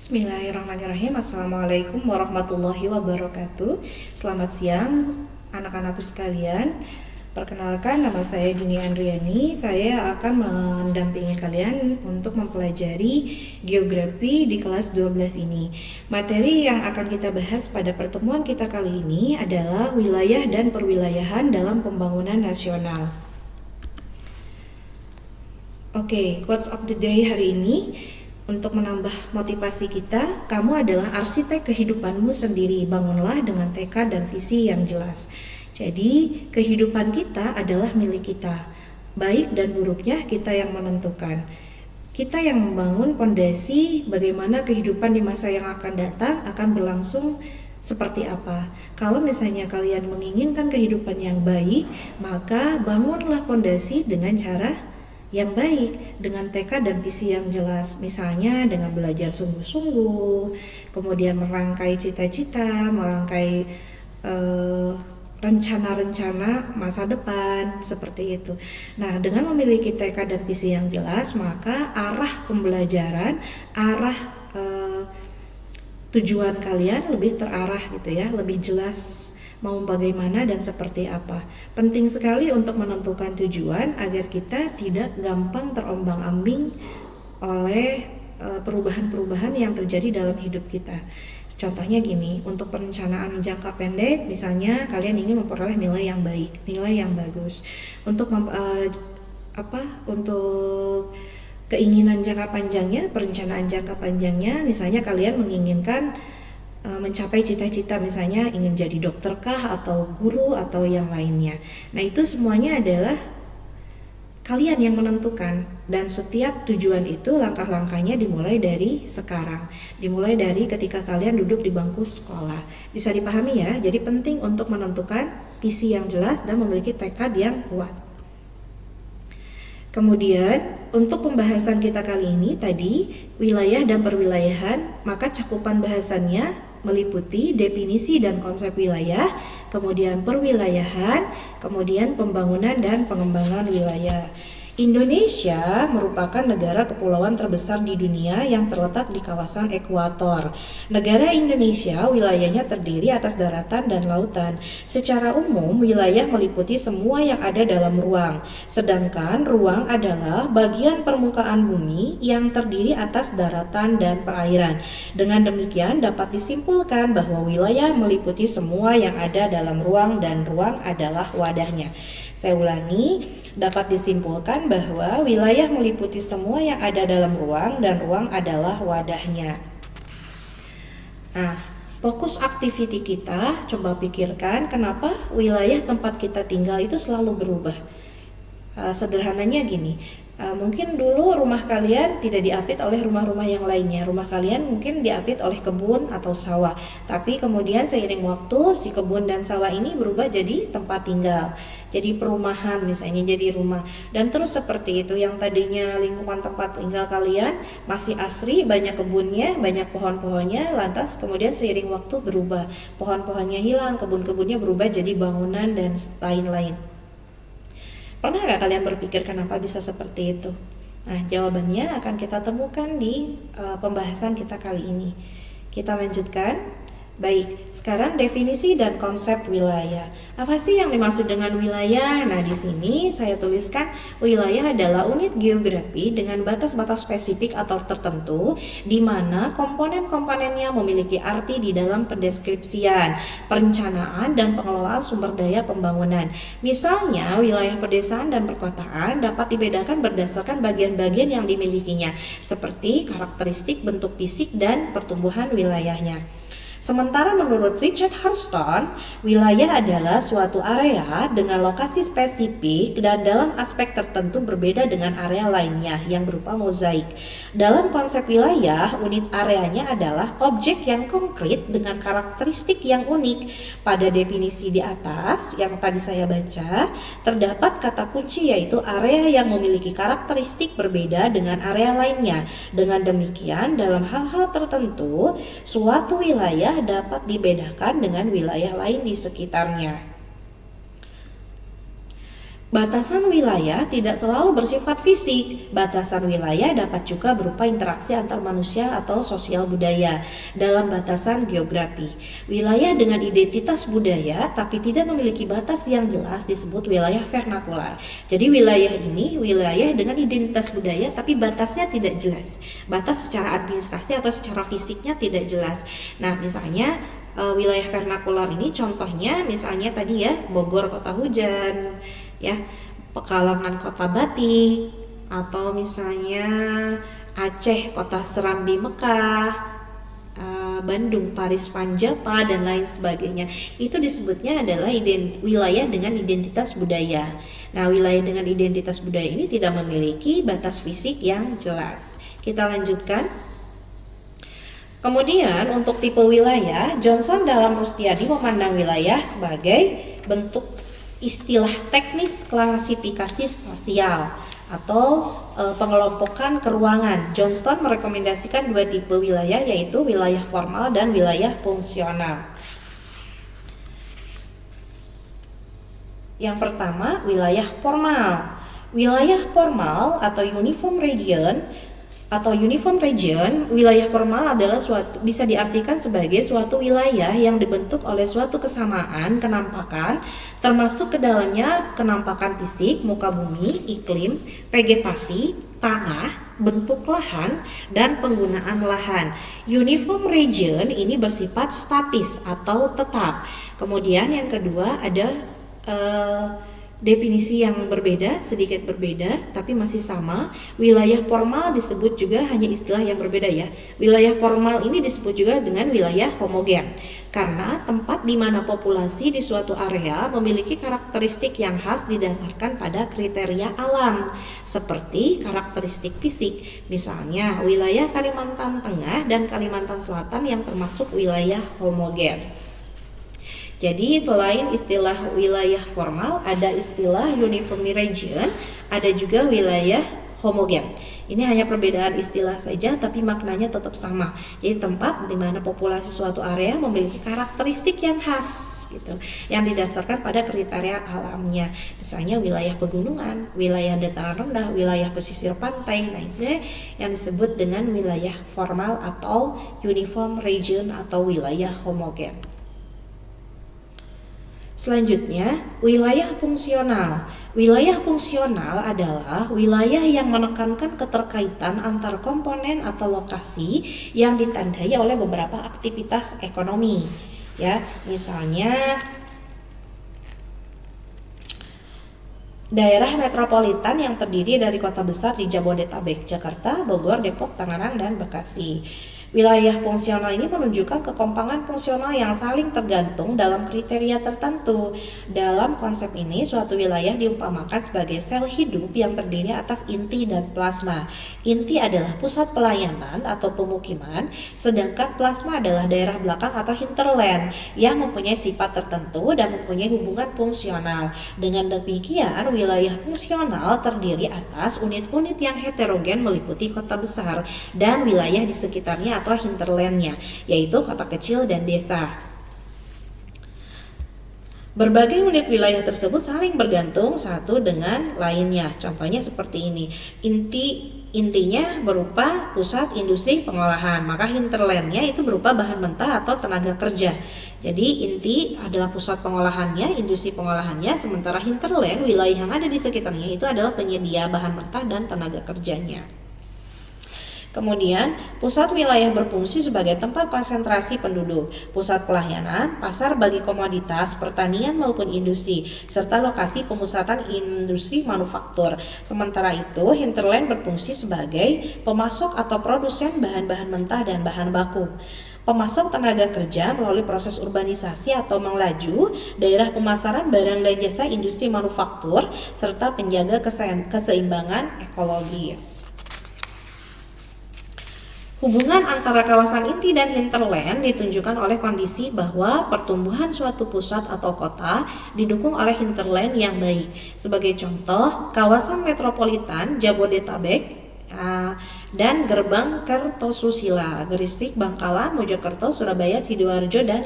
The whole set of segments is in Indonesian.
Bismillahirrahmanirrahim. Assalamualaikum warahmatullahi wabarakatuh. Selamat siang anak-anakku sekalian. Perkenalkan, nama saya Dini Andriani. Saya akan mendampingi kalian untuk mempelajari geografi di kelas 12 ini. Materi yang akan kita bahas pada pertemuan kita kali ini adalah wilayah dan perwilayahan dalam pembangunan nasional. Oke, quotes of the day hari ini. Untuk menambah motivasi kita, kamu adalah arsitek kehidupanmu sendiri. Bangunlah dengan tekad dan visi yang jelas. Jadi, kehidupan kita adalah milik kita. Baik dan buruknya kita yang menentukan. Kita yang membangun pondasi bagaimana kehidupan di masa yang akan datang akan berlangsung seperti apa. Kalau misalnya kalian menginginkan kehidupan yang baik, maka bangunlah pondasi dengan cara yang baik, dengan tekad dan visi yang jelas. Misalnya dengan belajar sungguh-sungguh, kemudian merangkai cita-cita, merangkai rencana-rencana masa depan, seperti itu. Nah, dengan memiliki tekad dan visi yang jelas, maka arah pembelajaran, arah tujuan kalian lebih terarah gitu ya, lebih jelas mau bagaimana dan seperti apa. Penting sekali untuk menentukan tujuan agar kita tidak gampang terombang-ambing oleh perubahan-perubahan yang terjadi dalam hidup kita. Contohnya gini, untuk perencanaan jangka pendek, misalnya kalian ingin memperoleh nilai yang baik, nilai yang bagus. Untuk untuk keinginan jangka panjangnya, perencanaan jangka panjangnya, misalnya kalian menginginkan mencapai cita-cita, misalnya ingin jadi dokter kah, atau guru, atau yang lainnya. Nah, itu semuanya adalah kalian yang menentukan, dan setiap tujuan itu langkah-langkahnya dimulai dari sekarang, dimulai dari ketika kalian duduk di bangku sekolah. Bisa dipahami ya? Jadi penting untuk menentukan visi yang jelas dan memiliki tekad yang kuat. Kemudian untuk pembahasan kita kali ini tadi, wilayah dan perwilayahan, maka cakupan bahasannya meliputi definisi dan konsep wilayah, kemudian perwilayahan, kemudian pembangunan dan pengembangan wilayah. Indonesia merupakan negara kepulauan terbesar di dunia yang terletak di kawasan ekuator. Negara Indonesia wilayahnya terdiri atas daratan dan lautan. Secara umum, wilayah meliputi semua yang ada dalam ruang. Sedangkan ruang adalah bagian permukaan bumi yang terdiri atas daratan dan perairan. Dengan demikian dapat disimpulkan bahwa wilayah meliputi semua yang ada dalam ruang dan ruang adalah wadahnya. Saya ulangi, dapat disimpulkan bahwa wilayah meliputi semua yang ada dalam ruang dan ruang adalah wadahnya. Nah, fokus activity kita, coba pikirkan kenapa wilayah tempat kita tinggal itu selalu berubah. Sederhananya gini, mungkin dulu rumah kalian tidak diapit oleh rumah-rumah yang lainnya. Rumah kalian mungkin diapit oleh kebun atau sawah. Tapi kemudian seiring waktu, si kebun dan sawah ini berubah jadi tempat tinggal, jadi perumahan, misalnya jadi rumah. Dan terus seperti itu, yang tadinya lingkungan tempat tinggal kalian masih asri, banyak kebunnya, banyak pohon-pohonnya, lantas kemudian seiring waktu berubah, pohon-pohonnya hilang, kebun-kebunnya berubah jadi bangunan dan lain-lain. Pernah nggak kalian berpikir kenapa bisa seperti itu? Nah, jawabannya akan kita temukan di pembahasan kita kali ini. Kita lanjutkan. Baik, sekarang definisi dan konsep wilayah. Apa sih yang dimaksud dengan wilayah? Nah, di sini saya tuliskan wilayah adalah unit geografi dengan batas-batas spesifik atau tertentu di mana komponen-komponennya memiliki arti di dalam pendeskripsian, perencanaan, dan pengelolaan sumber daya pembangunan. Misalnya, wilayah pedesaan dan perkotaan dapat dibedakan berdasarkan bagian-bagian yang dimilikinya, seperti karakteristik bentuk fisik dan pertumbuhan wilayahnya. Sementara menurut Richard Hurston, wilayah adalah suatu area dengan lokasi spesifik dan dalam aspek tertentu berbeda dengan area lainnya yang berupa mozaik. Dalam konsep wilayah, unit areanya adalah objek yang konkret dengan karakteristik yang unik. Pada definisi di atas yang tadi saya baca, terdapat kata kunci yaitu area yang memiliki karakteristik berbeda dengan area lainnya. Dengan demikian, dalam hal-hal tertentu, suatu wilayah dapat dibedakan dengan wilayah lain di sekitarnya. Batasan wilayah tidak selalu bersifat fisik. Batasan wilayah dapat juga berupa interaksi antar manusia atau sosial budaya dalam batasan geografi. Wilayah dengan identitas budaya tapi tidak memiliki batas yang jelas disebut wilayah vernakular. Jadi wilayah ini wilayah dengan identitas budaya tapi batasnya tidak jelas. Batas secara administrasi atau secara fisiknya tidak jelas. Nah, misalnya wilayah vernakular ini contohnya misalnya tadi ya Bogor kota hujan, ya Pekalongan kota batik, atau misalnya Aceh kota serambi Mekah, Bandung Paris Panjapa dan lain sebagainya. Itu disebutnya adalah wilayah dengan identitas budaya. Nah, wilayah dengan identitas budaya ini tidak memiliki batas fisik yang jelas. Kita lanjutkan. Kemudian untuk tipe wilayah, Johnson dalam Rustiadi memandang wilayah sebagai bentuk istilah teknis klasifikasi spasial atau pengelompokan keruangan. Johnston merekomendasikan dua tipe wilayah, yaitu wilayah formal dan wilayah fungsional. Yang pertama, wilayah formal. Wilayah formal atau uniform region, wilayah formal adalah bisa diartikan sebagai suatu wilayah yang dibentuk oleh suatu kesamaan kenampakan, termasuk ke dalamnya kenampakan fisik, muka bumi, iklim, vegetasi, tanah, bentuk lahan, dan penggunaan lahan. Uniform region ini bersifat statis atau tetap. Kemudian yang kedua ada definisi yang berbeda, sedikit berbeda, tapi masih sama. Wilayah formal disebut juga hanya istilah yang berbeda ya. Wilayah formal ini disebut juga dengan wilayah homogen, karena tempat di mana populasi di suatu area memiliki karakteristik yang khas didasarkan pada kriteria alam, seperti karakteristik fisik. Misalnya, wilayah Kalimantan Tengah dan Kalimantan Selatan yang termasuk wilayah homogen. Jadi selain istilah wilayah formal, ada istilah uniform region, ada juga wilayah homogen. Ini hanya perbedaan istilah saja, tapi maknanya tetap sama. Jadi tempat di mana populasi suatu area memiliki karakteristik yang khas, gitu, yang didasarkan pada kriteria alamnya. Misalnya wilayah pegunungan, wilayah dataran rendah, wilayah pesisir pantai. Nah, ini yang disebut dengan wilayah formal atau uniform region atau wilayah homogen. Selanjutnya, wilayah fungsional. Wilayah fungsional adalah wilayah yang menekankan keterkaitan antar komponen atau lokasi yang ditandai oleh beberapa aktivitas ekonomi. Ya, misalnya daerah metropolitan yang terdiri dari kota besar di Jabodetabek, Jakarta, Bogor, Depok, Tangerang, dan Bekasi. Wilayah fungsional ini menunjukkan kekompangan fungsional yang saling tergantung dalam kriteria tertentu. Dalam konsep ini, suatu wilayah diumpamakan sebagai sel hidup yang terdiri atas inti dan plasma. Inti adalah pusat pelayanan atau pemukiman, sedangkan plasma adalah daerah belakang atau hinterland yang mempunyai sifat tertentu dan mempunyai hubungan fungsional. Dengan demikian, wilayah fungsional terdiri atas unit-unit yang heterogen meliputi kota besar dan wilayah di sekitarnya atau hinterlandnya, yaitu kota kecil dan desa. Berbagai unit wilayah tersebut saling bergantung satu dengan lainnya. Contohnya seperti ini. Intinya berupa pusat industri pengolahan, maka hinterlandnya itu berupa bahan mentah atau tenaga kerja. Jadi inti adalah pusat pengolahannya, industri pengolahannya, sementara hinterland, wilayah yang ada di sekitarnya itu adalah penyedia bahan mentah dan tenaga kerjanya. Kemudian, pusat wilayah berfungsi sebagai tempat konsentrasi penduduk, pusat pelayanan, pasar bagi komoditas, pertanian maupun industri, serta lokasi pemusatan industri manufaktur. Sementara itu, hinterland berfungsi sebagai pemasok atau produsen bahan-bahan mentah dan bahan baku. Pemasok tenaga kerja melalui proses urbanisasi atau mengelaju, daerah pemasaran barang dan jasa industri manufaktur, serta penjaga keseimbangan ekologis. Hubungan antara kawasan inti dan hinterland ditunjukkan oleh kondisi bahwa pertumbuhan suatu pusat atau kota didukung oleh hinterland yang baik. Sebagai contoh, kawasan metropolitan Jabodetabek dan Gerbang Kertosusila, Gresik, Bangkalan, Mojokerto, Surabaya, Sidoarjo, dan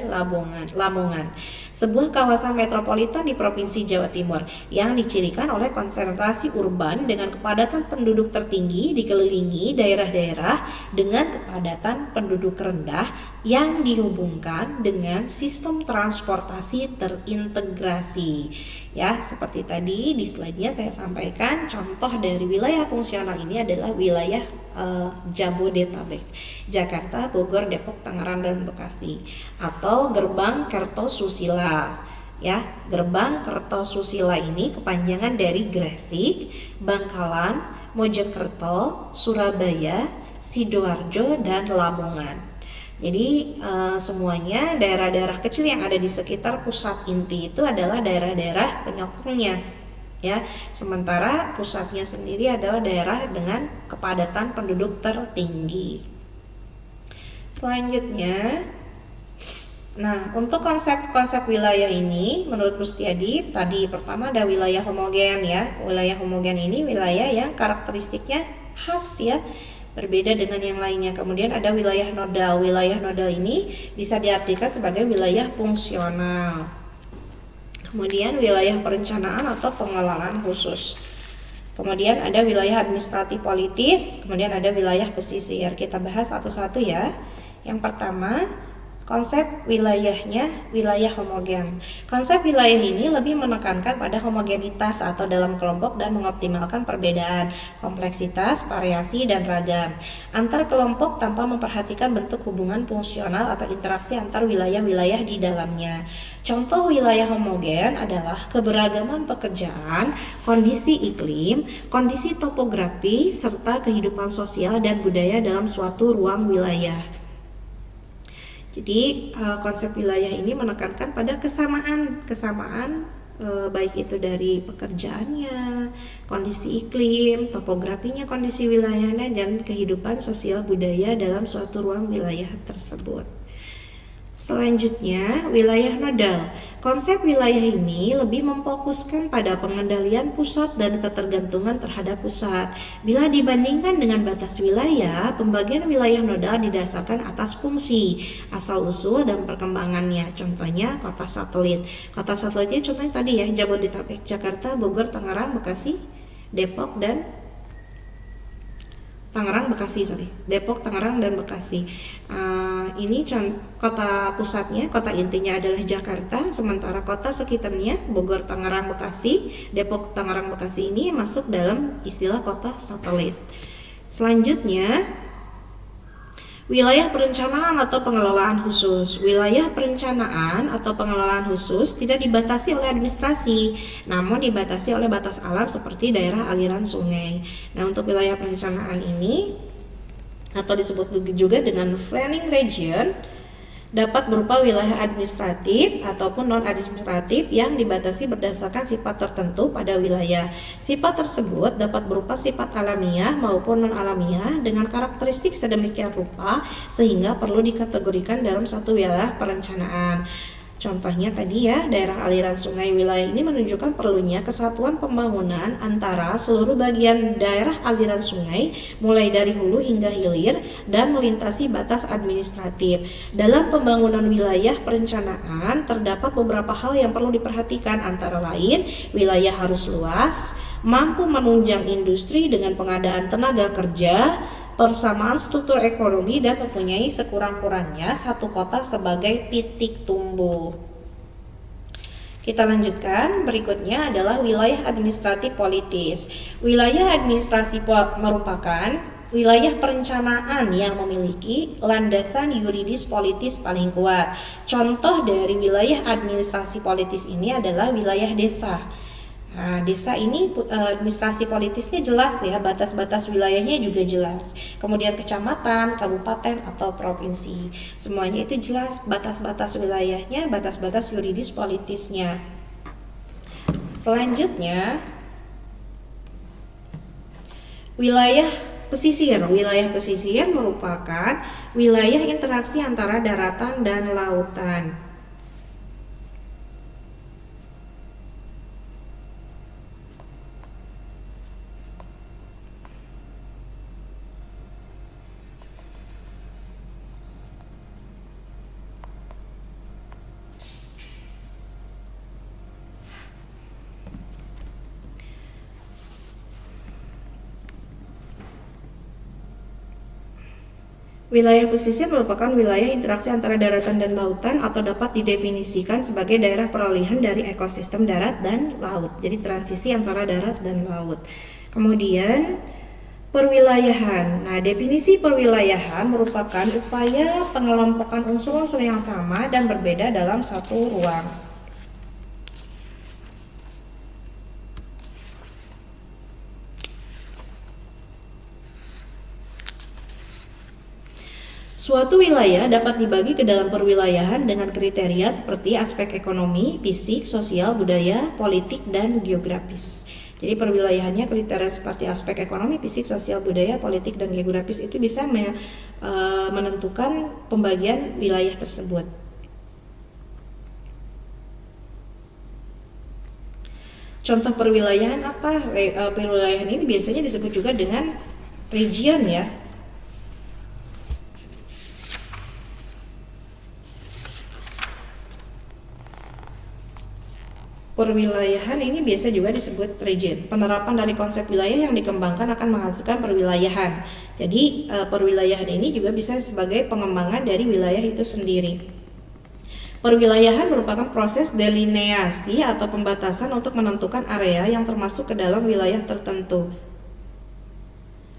Lamongan. Sebuah kawasan metropolitan di Provinsi Jawa Timur yang dicirikan oleh konsentrasi urban dengan kepadatan penduduk tertinggi dikelilingi daerah-daerah dengan kepadatan penduduk rendah yang dihubungkan dengan sistem transportasi terintegrasi. Ya, seperti tadi di slide-nya saya sampaikan, contoh dari wilayah fungsional ini adalah wilayah Jabodetabek, Jakarta, Bogor, Depok, Tangerang, dan Bekasi, atau Gerbang Kertosusila. Ya, Gerbang Kertosusila ini kepanjangan dari Gresik, Bangkalan, Mojokerto, Surabaya, Sidoarjo, dan Lamongan. Jadi semuanya daerah-daerah kecil yang ada di sekitar pusat inti itu adalah daerah-daerah penyokongnya. Ya, sementara pusatnya sendiri adalah daerah dengan kepadatan penduduk tertinggi. Selanjutnya, nah untuk konsep-konsep wilayah ini menurut Rustiadi tadi pertama ada wilayah homogen ya. Wilayah homogen ini wilayah yang karakteristiknya khas ya, berbeda dengan yang lainnya. Kemudian ada wilayah nodal. Wilayah nodal ini bisa diartikan sebagai wilayah fungsional. Kemudian wilayah perencanaan atau pengelolaan khusus. Kemudian ada wilayah administratif politis, kemudian ada wilayah pesisir. Kita bahas satu-satu ya. Yang pertama, konsep wilayahnya wilayah homogen. Konsep wilayah ini lebih menekankan pada homogenitas atau dalam kelompok dan mengoptimalkan perbedaan, kompleksitas, variasi, dan ragam antar kelompok tanpa memperhatikan bentuk hubungan fungsional atau interaksi antar wilayah-wilayah di dalamnya. Contoh wilayah homogen adalah keberagaman pekerjaan, kondisi iklim, kondisi topografi, serta kehidupan sosial dan budaya dalam suatu ruang wilayah. Jadi konsep wilayah ini menekankan pada kesamaan baik itu dari pekerjaannya, kondisi iklim, topografinya, kondisi wilayahnya, dan kehidupan sosial budaya dalam suatu ruang wilayah tersebut. Selanjutnya, wilayah nodal. Konsep wilayah ini lebih memfokuskan pada pengendalian pusat dan ketergantungan terhadap pusat. Bila dibandingkan dengan batas wilayah, pembagian wilayah nodal didasarkan atas fungsi, asal-usul, dan perkembangannya. Contohnya kota satelit. Kota satelitnya contohnya tadi ya, Jabodetabek, Jakarta, Bogor, Tangerang, Bekasi, Depok, dan Depok, Tangerang, dan Bekasi. Ini kota pusatnya, kota intinya adalah Jakarta, sementara kota sekitarnya Bogor, Tangerang, Bekasi, Depok, Tangerang, Bekasi ini masuk dalam istilah kota satelit. Selanjutnya, wilayah perencanaan atau pengelolaan khusus. Wilayah perencanaan atau pengelolaan khusus tidak dibatasi oleh administrasi, namun dibatasi oleh batas alam seperti daerah aliran sungai. Nah, untuk wilayah perencanaan ini atau disebut juga dengan planning region dapat berupa wilayah administratif ataupun non-administratif yang dibatasi berdasarkan sifat tertentu pada wilayah. Sifat tersebut dapat berupa sifat alamiah maupun non-alamiah dengan karakteristik sedemikian rupa sehingga perlu dikategorikan dalam satu wilayah perencanaan. Contohnya tadi ya, daerah aliran sungai. Wilayah ini menunjukkan perlunya kesatuan pembangunan antara seluruh bagian daerah aliran sungai mulai dari hulu hingga hilir dan melintasi batas administratif. Dalam pembangunan wilayah perencanaan terdapat beberapa hal yang perlu diperhatikan, antara lain wilayah harus luas, mampu menunjang industri dengan pengadaan tenaga kerja, persamaan struktur ekonomi, dan mempunyai sekurang-kurangnya satu kota sebagai titik tumbuh. Kita lanjutkan, berikutnya adalah wilayah administratif politis. Wilayah administrasi merupakan wilayah perencanaan yang memiliki landasan yuridis politis paling kuat. Contoh dari wilayah administrasi politis ini adalah wilayah desa. Nah, desa ini administrasi politisnya jelas ya, batas-batas wilayahnya juga jelas. Kemudian kecamatan, kabupaten, atau provinsi, semuanya itu jelas batas-batas wilayahnya, batas-batas yuridis politisnya. Selanjutnya, wilayah pesisir. Wilayah pesisir merupakan wilayah interaksi antara daratan dan lautan. Wilayah pesisir merupakan wilayah interaksi antara daratan dan lautan atau dapat didefinisikan sebagai daerah peralihan dari ekosistem darat dan laut. Jadi transisi antara darat dan laut. Kemudian perwilayahan. Nah, definisi perwilayahan merupakan upaya pengelompokan unsur-unsur yang sama dan berbeda dalam satu ruang. Suatu wilayah dapat dibagi ke dalam perwilayahan dengan kriteria seperti aspek ekonomi, fisik, sosial, budaya, politik, dan geografis. Jadi perwilayahannya kriteria seperti aspek ekonomi, fisik, sosial, budaya, politik, dan geografis itu bisa menentukan pembagian wilayah tersebut. Contoh perwilayahan apa? Perwilayahan ini biasanya disebut juga dengan region ya. Perwilayahan ini biasa juga disebut region. Penerapan dari konsep wilayah yang dikembangkan akan menghasilkan perwilayahan. Jadi perwilayahan ini juga bisa sebagai pengembangan dari wilayah itu sendiri. Perwilayahan merupakan proses delineasi atau pembatasan untuk menentukan area yang termasuk ke dalam wilayah tertentu.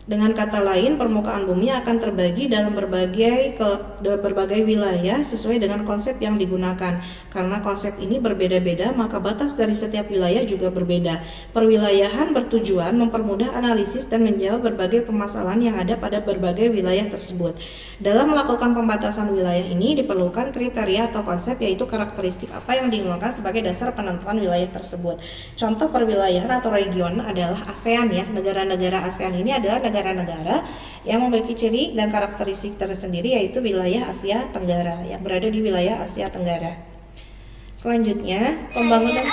Dengan kata lain, permukaan bumi akan terbagi dalam berbagai wilayah sesuai dengan konsep yang digunakan. Karena konsep ini berbeda-beda, maka batas dari setiap wilayah juga berbeda. Perwilayahan bertujuan mempermudah analisis dan menjawab berbagai permasalahan yang ada pada berbagai wilayah tersebut. Dalam melakukan pembatasan wilayah ini diperlukan kriteria atau konsep, yaitu karakteristik apa yang digunakan sebagai dasar penentuan wilayah tersebut. Contoh perwilayahan atau region adalah ASEAN ya. Negara-negara ASEAN ini adalah negara-negara yang memiliki ciri dan karakteristik tersendiri, yaitu wilayah Asia Tenggara yang berada di wilayah Asia Tenggara. Selanjutnya, pembangunan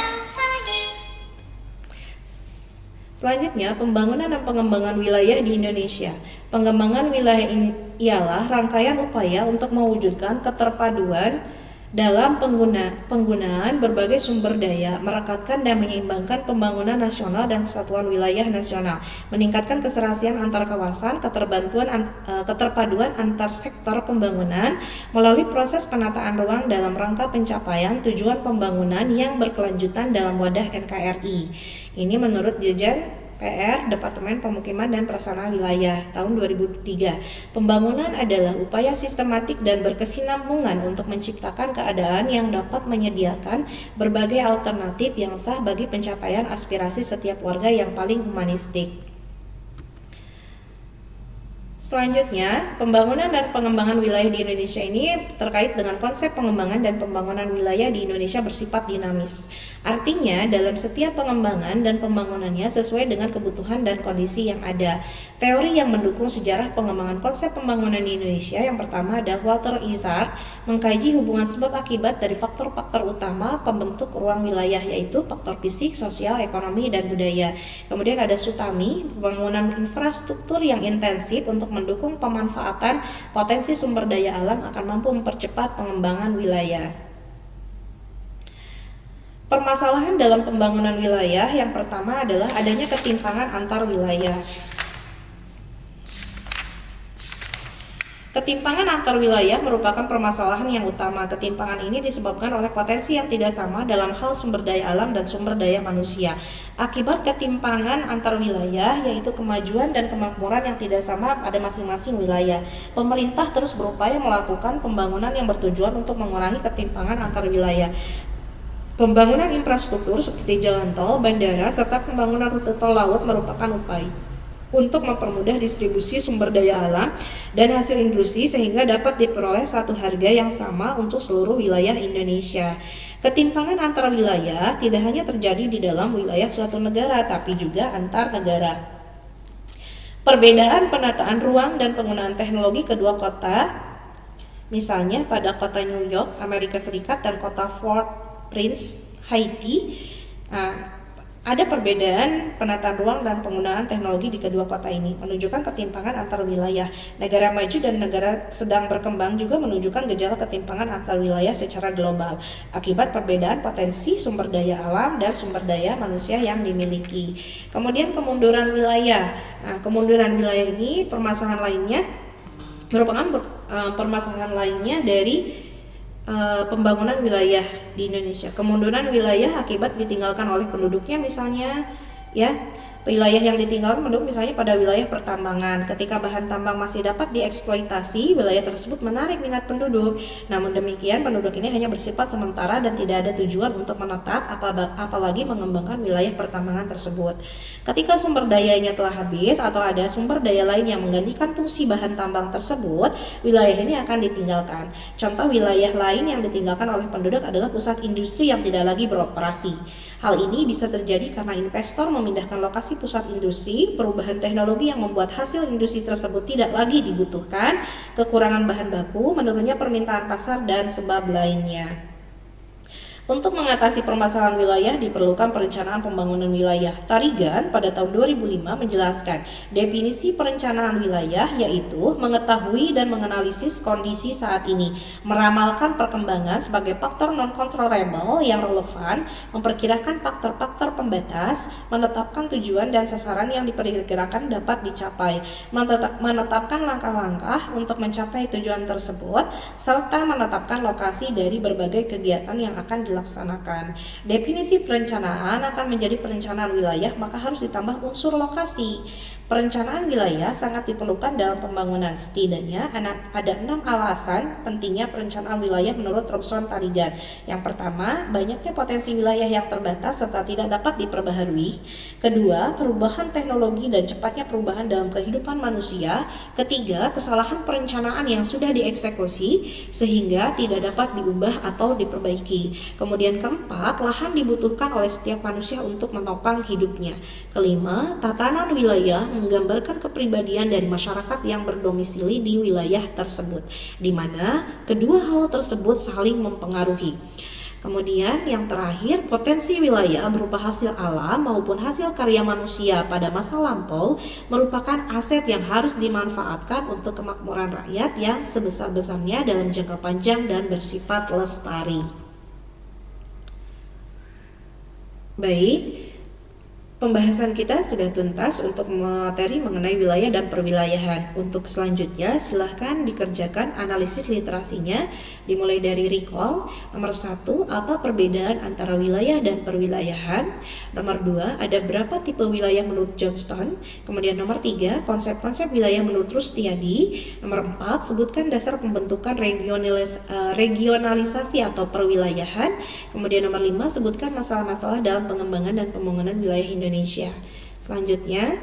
dan pengembangan wilayah di Indonesia. Pengembangan wilayah ini ialah rangkaian upaya untuk mewujudkan keterpaduan dalam penggunaan berbagai sumber daya, merekatkan dan menyeimbangkan pembangunan nasional dan kesatuan wilayah nasional, meningkatkan keserasian antar kawasan, keterpaduan antar sektor pembangunan melalui proses penataan ruang dalam rangka pencapaian tujuan pembangunan yang berkelanjutan dalam wadah NKRI. Ini menurut Dirjen PR Departemen Pemukiman dan Perencanaan Wilayah tahun 2003. Pembangunan adalah upaya sistematik dan berkesinambungan untuk menciptakan keadaan yang dapat menyediakan berbagai alternatif yang sah bagi pencapaian aspirasi setiap warga yang paling humanistik. Selanjutnya, pembangunan dan pengembangan wilayah di Indonesia ini terkait dengan konsep pengembangan dan pembangunan wilayah di Indonesia bersifat dinamis. Artinya, dalam setiap pengembangan dan pembangunannya sesuai dengan kebutuhan dan kondisi yang ada. Teori yang mendukung sejarah pengembangan konsep pembangunan di Indonesia yang pertama ada Walter Izard, mengkaji hubungan sebab akibat dari faktor-faktor utama pembentuk ruang wilayah, yaitu faktor fisik, sosial, ekonomi, dan budaya. Kemudian ada Sutami, pembangunan infrastruktur yang intensif untuk mendukung pemanfaatan potensi sumber daya alam akan mampu mempercepat pengembangan wilayah. Permasalahan dalam pembangunan wilayah yang pertama adalah adanya ketimpangan antar wilayah. Ketimpangan antar wilayah merupakan permasalahan yang utama. Ketimpangan ini disebabkan oleh potensi yang tidak sama dalam hal sumber daya alam dan sumber daya manusia. Akibat ketimpangan antar wilayah, yaitu kemajuan dan kemakmuran yang tidak sama pada masing-masing wilayah, pemerintah terus berupaya melakukan pembangunan yang bertujuan untuk mengurangi ketimpangan antar wilayah. Pembangunan infrastruktur seperti jalan tol, bandara, serta pembangunan rute tol laut merupakan upaya untuk mempermudah distribusi sumber daya alam dan hasil industri sehingga dapat diperoleh satu harga yang sama untuk seluruh wilayah Indonesia. Ketimpangan antar wilayah tidak hanya terjadi di dalam wilayah suatu negara, tapi juga antar negara. Perbedaan penataan ruang dan penggunaan teknologi kedua kota, misalnya pada kota New York, Amerika Serikat, dan kota Fort Prince, Haiti, ada perbedaan penataan ruang dan penggunaan teknologi di kedua kota ini, menunjukkan ketimpangan antar wilayah. Negara maju dan negara sedang berkembang juga menunjukkan gejala ketimpangan antar wilayah secara global, akibat perbedaan potensi sumber daya alam dan sumber daya manusia yang dimiliki. Kemudian kemunduran wilayah. Kemunduran wilayah ini permasalahan lainnya merupakan permasalahan lainnya dari pembangunan wilayah di Indonesia. Kemunduran wilayah akibat ditinggalkan oleh penduduknya, misalnya ya, wilayah yang ditinggalkan penduduk misalnya pada wilayah pertambangan. Ketika bahan tambang masih dapat dieksploitasi, wilayah tersebut menarik minat penduduk. Namun demikian, penduduk ini hanya bersifat sementara dan tidak ada tujuan untuk menetap, apalagi mengembangkan wilayah pertambangan tersebut. Ketika sumber dayanya telah habis atau ada sumber daya lain yang menggantikan fungsi bahan tambang tersebut, wilayah ini akan ditinggalkan. Contoh wilayah lain yang ditinggalkan oleh penduduk adalah pusat industri yang tidak lagi beroperasi. Hal ini bisa terjadi karena investor memindahkan lokasi pusat industri, perubahan teknologi yang membuat hasil industri tersebut tidak lagi dibutuhkan, kekurangan bahan baku, menurunnya permintaan pasar, dan sebab lainnya. Untuk mengatasi permasalahan wilayah diperlukan perencanaan pembangunan wilayah. Tarigan pada tahun 2005 menjelaskan definisi perencanaan wilayah yaitu mengetahui dan menganalisis kondisi saat ini, meramalkan perkembangan sebagai faktor non-controllable yang relevan, memperkirakan faktor-faktor pembatas, menetapkan tujuan dan sasaran yang diperkirakan dapat dicapai, menetapkan langkah-langkah untuk mencapai tujuan tersebut, serta menetapkan lokasi dari berbagai kegiatan yang akan dilaksanakan. Definisi perencanaan akan menjadi perencanaan wilayah, maka harus ditambah unsur lokasi. Perencanaan wilayah sangat diperlukan dalam pembangunan. Setidaknya ada 6 alasan pentingnya perencanaan wilayah menurut Robson Tarigan. Yang pertama, banyaknya potensi wilayah yang terbatas serta tidak dapat diperbaharui. Kedua, perubahan teknologi dan cepatnya perubahan dalam kehidupan manusia. Ketiga, kesalahan perencanaan yang sudah dieksekusi sehingga tidak dapat diubah atau diperbaiki. Kemudian keempat, lahan dibutuhkan oleh setiap manusia untuk menopang hidupnya. Kelima, tatanan wilayah menggambarkan kepribadian dari masyarakat yang berdomisili di wilayah tersebut, di mana kedua hal tersebut saling mempengaruhi. Kemudian yang terakhir, potensi wilayah berupa hasil alam maupun hasil karya manusia pada masa lampau merupakan aset yang harus dimanfaatkan untuk kemakmuran rakyat yang sebesar-besarnya dalam jangka panjang dan bersifat lestari. Baik, pembahasan kita sudah tuntas untuk materi mengenai wilayah dan perwilayahan. Untuk selanjutnya, silahkan dikerjakan analisis literasinya, dimulai dari recall. Nomor 1, apa perbedaan antara wilayah dan perwilayahan? Nomor 2, ada berapa tipe wilayah menurut Johnston? Kemudian nomor 3, konsep-konsep wilayah menurut Rustiadi. Nomor 4, sebutkan dasar pembentukan regionalisasi atau perwilayahan. Kemudian nomor 5, sebutkan masalah-masalah dalam pengembangan dan pembangunan wilayah Indonesia. Selanjutnya,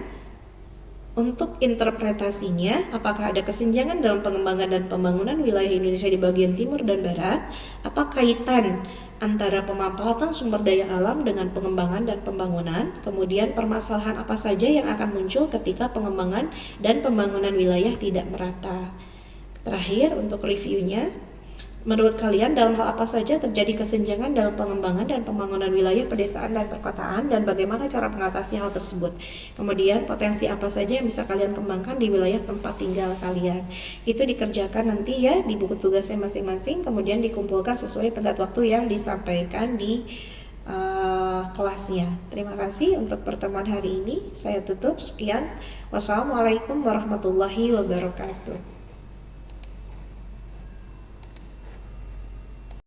untuk interpretasinya, apakah ada kesenjangan dalam pengembangan dan pembangunan wilayah Indonesia di bagian timur dan barat? Apa kaitan antara pemanfaatan sumber daya alam dengan pengembangan dan pembangunan? Kemudian permasalahan apa saja yang akan muncul ketika pengembangan dan pembangunan wilayah tidak merata? Terakhir, untuk reviewnya, menurut kalian dalam hal apa saja terjadi kesenjangan dalam pengembangan dan pembangunan wilayah pedesaan dan perkotaan, dan bagaimana cara mengatasi hal tersebut? Kemudian potensi apa saja yang bisa kalian kembangkan di wilayah tempat tinggal kalian? Itu dikerjakan nanti ya di buku tugasnya masing-masing, kemudian dikumpulkan sesuai tenggat waktu yang disampaikan di kelasnya. Terima kasih untuk pertemuan hari ini. Saya tutup. Sekian. Wassalamualaikum warahmatullahi wabarakatuh.